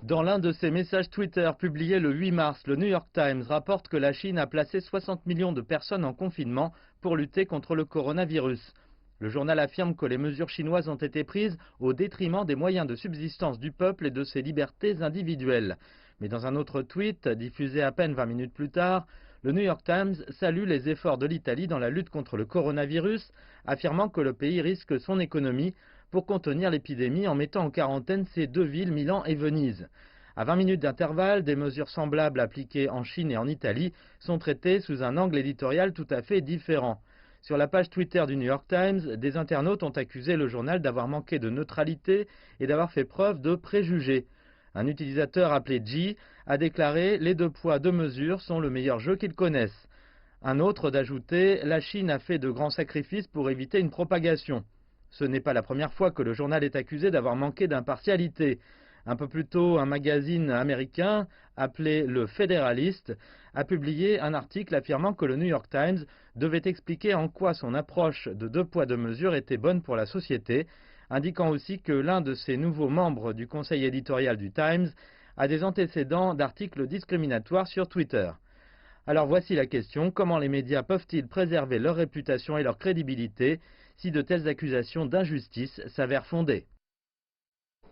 Dans l'un de ses messages Twitter publiés le 8 mars, le New York Times rapporte que la Chine a placé 60 millions de personnes en confinement pour lutter contre le coronavirus. Le journal affirme que les mesures chinoises ont été prises au détriment des moyens de subsistance du peuple et de ses libertés individuelles. Mais dans un autre tweet, diffusé à peine 20 minutes plus tard, le New York Times salue les efforts de l'Italie dans la lutte contre le coronavirus, affirmant que le pays risque son économie pour contenir l'épidémie en mettant en quarantaine ses deux villes, Milan et Venise. À 20 minutes d'intervalle, des mesures semblables appliquées en Chine et en Italie sont traitées sous un angle éditorial tout à fait différent. Sur la page Twitter du New York Times, des internautes ont accusé le journal d'avoir manqué de neutralité et d'avoir fait preuve de préjugés. Un utilisateur appelé G a déclaré « Les deux poids, deux mesures sont le meilleur jeu qu'ils connaissent ». Un autre d'ajouter « La Chine a fait de grands sacrifices pour éviter une propagation ». Ce n'est pas la première fois que le journal est accusé d'avoir manqué d'impartialité. Un peu plus tôt, un magazine américain appelé Le Fédéraliste a publié un article affirmant que le New York Times devait expliquer en quoi son approche de deux poids deux mesures était bonne pour la société, indiquant aussi que l'un de ses nouveaux membres du conseil éditorial du Times a des antécédents d'articles discriminatoires sur Twitter. Alors voici la question, comment les médias peuvent-ils préserver leur réputation et leur crédibilité si de telles accusations d'injustice s'avèrent fondées ?